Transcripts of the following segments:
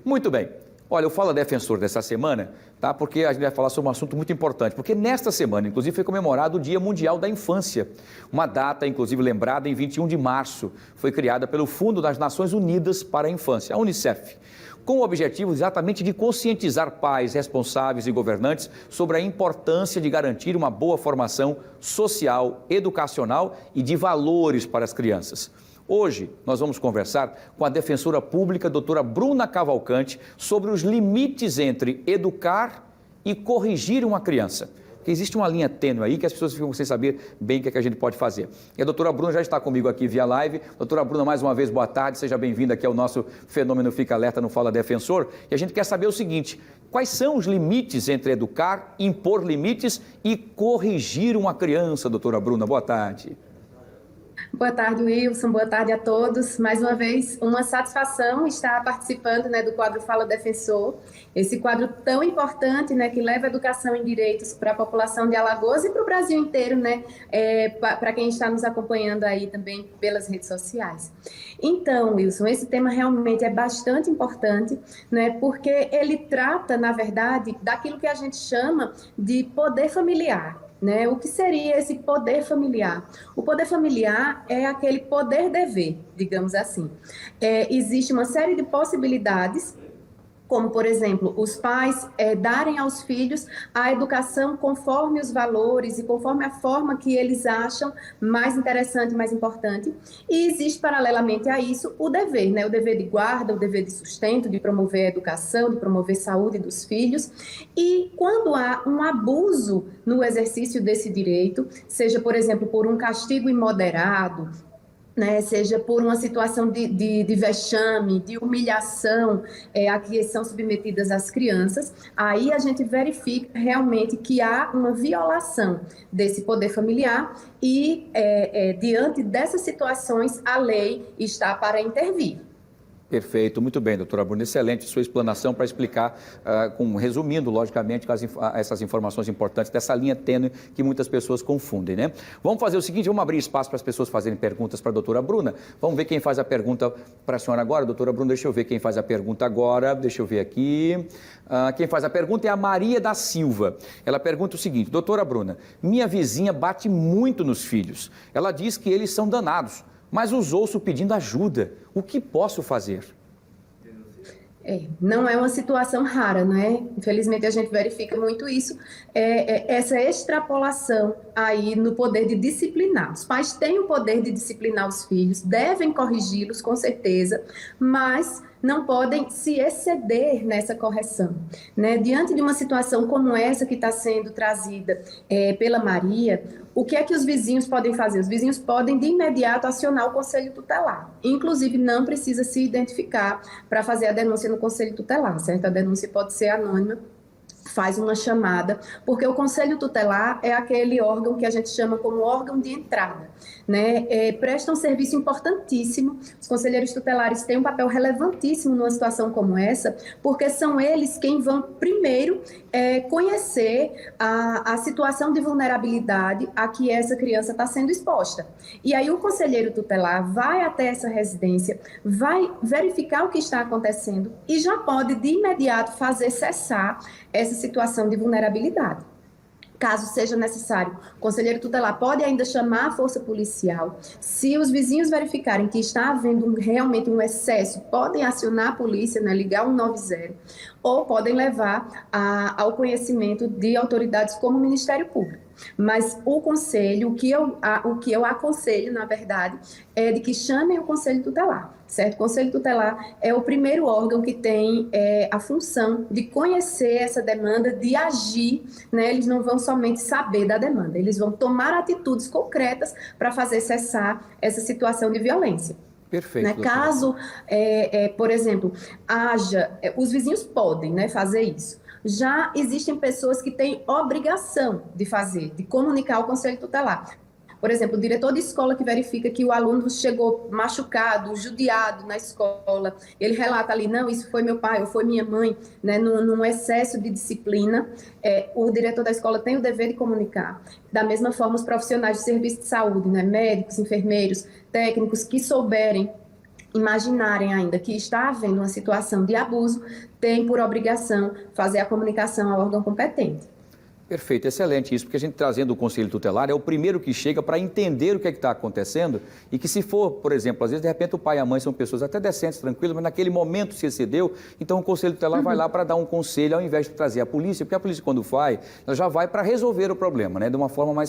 Muito bem. Olha, eu falo Defensor dessa semana, tá? Porque a gente vai falar sobre um assunto muito importante. Porque nesta semana, inclusive, foi comemorado o Dia Mundial da Infância. Uma data, inclusive, lembrada em 21 de março. Foi criada pelo Fundo das Nações Unidas para a Infância, a Unicef, com o objetivo exatamente de conscientizar pais, responsáveis e governantes sobre a importância de garantir uma boa formação social, educacional e de valores para as crianças. Hoje, nós vamos conversar com a defensora pública, doutora Bruna Cavalcante, sobre os limites entre educar e corrigir uma criança. Porque existe uma linha tênue aí que as pessoas ficam sem saber bem o que a gente pode fazer. E a doutora Bruna já está comigo aqui via live. Doutora Bruna, mais uma vez, boa tarde, seja bem-vinda aqui ao nosso Fenômeno Fica Alerta no Fala Defensor. E a gente quer saber o seguinte, quais são os limites entre educar, impor limites e corrigir uma criança, doutora Bruna? Boa tarde. Boa tarde, Wilson. Boa tarde a todos. Mais uma vez, uma satisfação estar participando, do quadro Fala Defensor. Esse quadro tão importante, que leva a educação em direitos para a população de Alagoas e para o Brasil inteiro, para quem está nos acompanhando aí também pelas redes sociais. Então, Wilson, esse tema realmente é bastante importante, porque ele trata, na verdade, daquilo que a gente chama de poder familiar. O que seria esse poder familiar? O poder familiar é aquele poder-dever, digamos assim. Existe uma série de possibilidades, como, por exemplo, os pais darem aos filhos a educação conforme os valores e conforme a forma que eles acham mais interessante, mais importante. E existe, paralelamente a isso, o dever, o dever de guarda, o dever de sustento, de promover a educação, de promover a saúde dos filhos. E quando há um abuso no exercício desse direito, seja, por exemplo, por um castigo imoderado, seja por uma situação de vexame, de humilhação a que são submetidas as crianças, aí a gente verifica realmente que há uma violação desse poder familiar e, diante dessas situações, a lei está para intervir. Perfeito, muito bem, doutora Bruna, excelente sua explanação para explicar, resumindo, logicamente, essas informações importantes dessa linha tênue que muitas pessoas confundem, Vamos fazer o seguinte, vamos abrir espaço para as pessoas fazerem perguntas para a doutora Bruna. Vamos ver quem faz a pergunta para a senhora agora. Doutora Bruna, deixa eu ver quem faz a pergunta agora, deixa eu ver aqui. Quem faz a pergunta é a Maria da Silva. Ela pergunta o seguinte, doutora Bruna, minha vizinha bate muito nos filhos. Ela diz que eles são danados, mas os ouço pedindo ajuda. O que posso fazer? Não é uma situação rara, Infelizmente, a gente verifica muito isso, essa extrapolação aí no poder de disciplinar. Os pais têm o poder de disciplinar os filhos, devem corrigi-los, com certeza, mas não podem se exceder nessa correção. Diante de uma situação como essa que está sendo trazida pela Maria, o que é que os vizinhos podem fazer? Os vizinhos podem, de imediato, acionar o Conselho Tutelar. Inclusive, não precisa se identificar para fazer a denúncia no Conselho Tutelar, certo? A denúncia pode ser anônima, faz uma chamada, porque o Conselho Tutelar é aquele órgão que a gente chama como órgão de entrada, presta um serviço importantíssimo. Os conselheiros tutelares têm um papel relevantíssimo numa situação como essa, porque são eles quem vão primeiro conhecer a situação de vulnerabilidade a que essa criança está sendo exposta. E aí o conselheiro tutelar vai até essa residência, vai verificar o que está acontecendo e já pode de imediato fazer cessar essa situação de vulnerabilidade. Caso seja necessário, o conselheiro tutelar pode ainda chamar a força policial. Se os vizinhos verificarem que está havendo realmente um excesso, podem acionar a polícia, ligar 190, ou podem levar ao conhecimento de autoridades como o Ministério Público. Mas o conselho, o que eu aconselho, na verdade, é de que chamem o Conselho Tutelar, certo? O Conselho Tutelar é o primeiro órgão que tem a função de conhecer essa demanda, de agir, Eles não vão somente saber da demanda, eles vão tomar atitudes concretas para fazer cessar essa situação de violência. Perfeito. Caso, por exemplo, os vizinhos podem fazer isso. Já existem pessoas que têm obrigação de fazer, de comunicar ao Conselho Tutelar. Por exemplo, o diretor de escola que verifica que o aluno chegou machucado, judiado na escola, ele relata ali, não, isso foi meu pai ou foi minha mãe, num excesso de disciplina, o diretor da escola tem o dever de comunicar. Da mesma forma, os profissionais de serviço de saúde, médicos, enfermeiros, técnicos que souberem imaginarem ainda que está havendo uma situação de abuso, tem por obrigação fazer a comunicação ao órgão competente. Perfeito, excelente isso, porque a gente trazendo o Conselho Tutelar é o primeiro que chega para entender o que é que está acontecendo e que se for, por exemplo, às vezes de repente o pai e a mãe são pessoas até decentes, tranquilas, mas naquele momento se excedeu, então o Conselho Tutelar vai lá para dar um conselho ao invés de trazer a polícia, porque a polícia quando vai, ela já vai para resolver o problema, né, de uma forma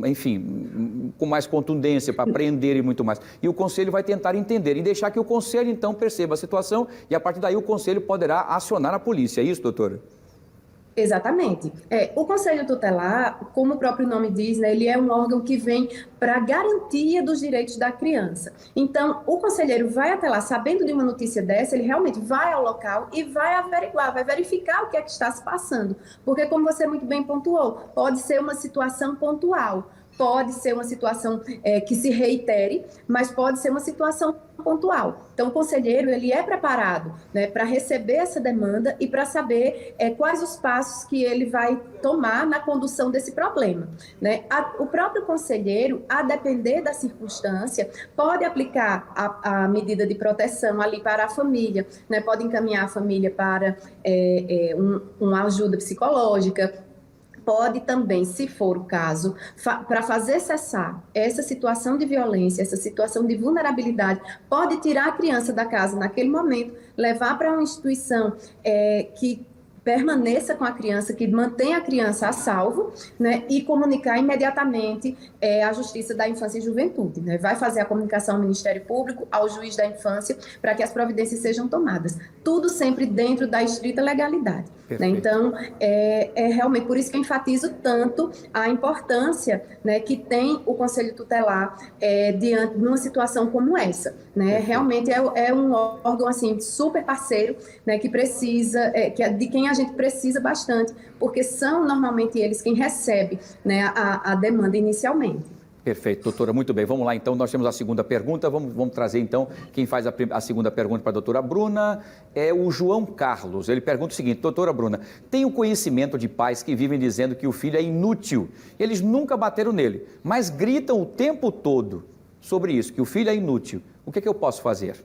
enfim, com mais contundência, para prender e muito mais. E o Conselho vai tentar entender e deixar que o Conselho então perceba a situação e a partir daí o Conselho poderá acionar a polícia, é isso, doutora? Exatamente. O Conselho Tutelar, como o próprio nome diz, né, ele é um órgão que vem para a garantia dos direitos da criança. Então, o conselheiro vai até lá, sabendo de uma notícia dessa, ele realmente vai ao local e vai averiguar, vai verificar o que é que está se passando. Porque, como você muito bem pontuou, pode ser uma situação pontual. Pode ser uma situação que se reitere, mas pode ser uma situação pontual. Então, o conselheiro ele é preparado, né, para receber essa demanda e para saber quais os passos que ele vai tomar na condução desse problema. Né? O próprio conselheiro, a depender da circunstância, pode aplicar a medida de proteção ali para a família, né? Pode encaminhar a família para uma ajuda psicológica, pode também, se for o caso, para fazer cessar essa situação de violência, essa situação de vulnerabilidade, pode tirar a criança da casa naquele momento, levar para uma instituição que permaneça com a criança, que mantenha a criança a salvo, né, e comunicar imediatamente à Justiça da Infância e Juventude. Né? Vai fazer a comunicação ao Ministério Público, ao juiz da infância, para que as providências sejam tomadas. Tudo sempre dentro da estrita legalidade. Né? Então, realmente por isso que eu enfatizo tanto a importância, né, que tem o Conselho Tutelar diante de uma situação como essa. Né? Realmente é um órgão assim, super parceiro, né, que precisa, de quem a gente precisa bastante, porque são normalmente eles quem recebe, né, a demanda inicialmente. Perfeito, doutora, muito bem. Vamos lá, então, nós temos a segunda pergunta. Vamos trazer, então, quem faz a segunda pergunta para a doutora Bruna é o João Carlos. Ele pergunta o seguinte: doutora Bruna, tenho conhecimento de pais que vivem dizendo que o filho é inútil. Eles nunca bateram nele, mas gritam o tempo todo sobre isso, que o filho é inútil. O que é que eu posso fazer?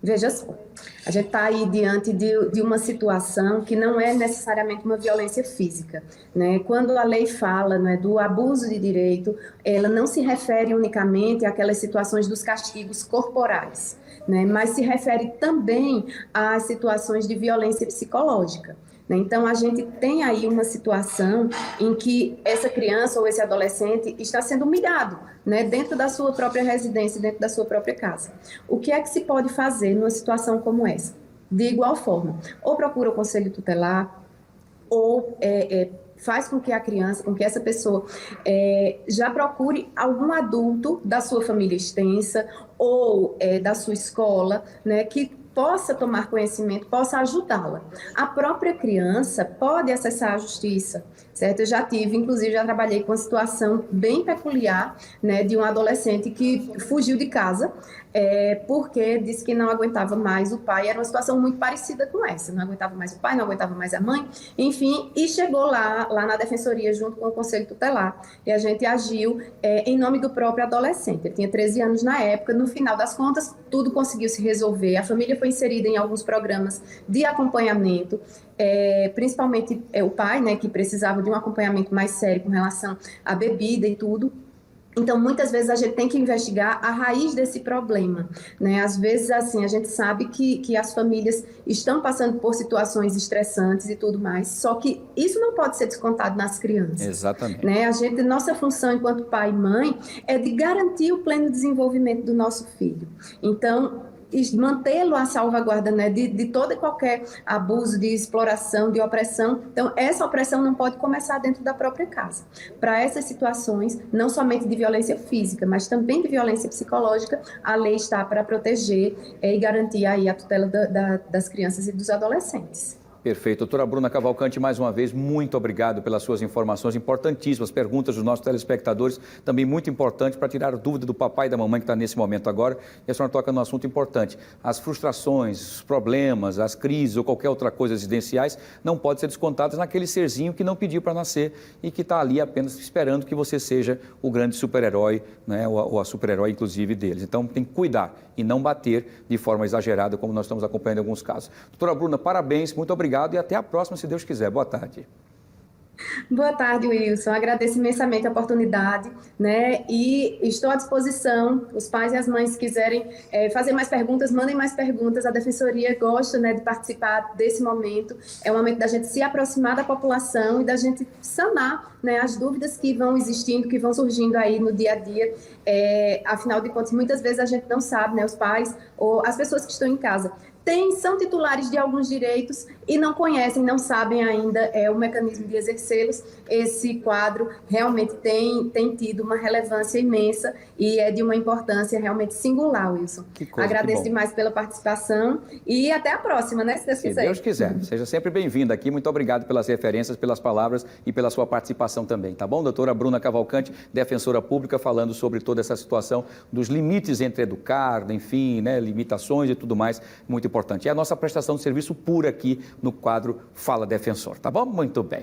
Veja só, a gente está aí diante de uma situação que não é necessariamente uma violência física. Né? Quando a lei fala, né, do abuso de direito, ela não se refere unicamente àquelas situações dos castigos corporais, né? Mas se refere também às situações de violência psicológica. Então, a gente tem aí uma situação em que essa criança ou esse adolescente está sendo humilhado, né, dentro da sua própria residência, dentro da sua própria casa. O que é que se pode fazer numa situação como essa? De igual forma, ou procura o Conselho Tutelar, ou faz com que a criança, com que essa pessoa já procure algum adulto da sua família extensa ou da sua escola, né, que possa tomar conhecimento, possa ajudá-la. A própria criança pode acessar a justiça, certo? Eu já tive, inclusive, já trabalhei com uma situação bem peculiar, né, de um adolescente que fugiu de casa porque disse que não aguentava mais o pai. Era uma situação muito parecida com essa, não aguentava mais o pai, não aguentava mais a mãe, enfim, e chegou lá na defensoria junto com o Conselho Tutelar, e a gente agiu em nome do próprio adolescente. Ele tinha 13 anos na época. No final das contas, tudo conseguiu se resolver. A família foi inserida em alguns programas de acompanhamento, principalmente o pai, né, que precisava de um acompanhamento mais sério com relação à bebida e tudo. Então, muitas vezes a gente tem que investigar a raiz desse problema, né? Às vezes, assim, a gente sabe que as famílias estão passando por situações estressantes e tudo mais, só que isso não pode ser descontado nas crianças. Exatamente. Né? Nossa função enquanto pai e mãe é de garantir o pleno desenvolvimento do nosso filho. Então, mantê-lo à salvaguarda, né, de todo e qualquer abuso, de exploração, de opressão. Então, essa opressão não pode começar dentro da própria casa. Para essas situações, não somente de violência física, mas também de violência psicológica, a lei está para proteger e garantir aí a tutela das crianças e dos adolescentes. Perfeito. Doutora Bruna Cavalcante, mais uma vez, muito obrigado pelas suas informações importantíssimas, perguntas dos nossos telespectadores, também muito importante para tirar dúvida do papai e da mamãe que está nesse momento agora. E a senhora toca num assunto importante. As frustrações, os problemas, as crises ou qualquer outra coisa existenciais não podem ser descontadas naquele serzinho que não pediu para nascer e que está ali apenas esperando que você seja o grande super-herói, né, ou a super-herói, inclusive, deles. Então, tem que cuidar e não bater de forma exagerada, como nós estamos acompanhando em alguns casos. Doutora Bruna, parabéns, muito obrigado e até a próxima, se Deus quiser. Boa tarde. Boa tarde, Wilson. Agradeço imensamente a oportunidade, né? E estou à disposição. Os pais e as mães que quiserem fazer mais perguntas, mandem mais perguntas. A Defensoria gosta, né, de participar desse momento. É um momento da gente se aproximar da população e da gente sanar, né, as dúvidas que vão existindo, que vão surgindo aí no dia a dia. Afinal de contas, muitas vezes a gente não sabe, né, os pais ou as pessoas que estão em casa são titulares de alguns direitos e não conhecem, não sabem ainda o mecanismo de exercê-los. Esse quadro realmente tem tido uma relevância imensa e é de uma importância realmente singular, Wilson. Agradeço demais pela participação e até a próxima, né, se Deus quiser. Se Deus quiser. Seja sempre bem-vinda aqui. Muito obrigado pelas referências, pelas palavras e pela sua participação também, tá bom? Doutora Bruna Cavalcante, defensora pública, falando sobre toda essa situação dos limites entre educar, enfim, né, limitações e tudo mais, muito importante. É a nossa prestação de serviço pura aqui no quadro Fala Defensor, tá bom? Muito bem.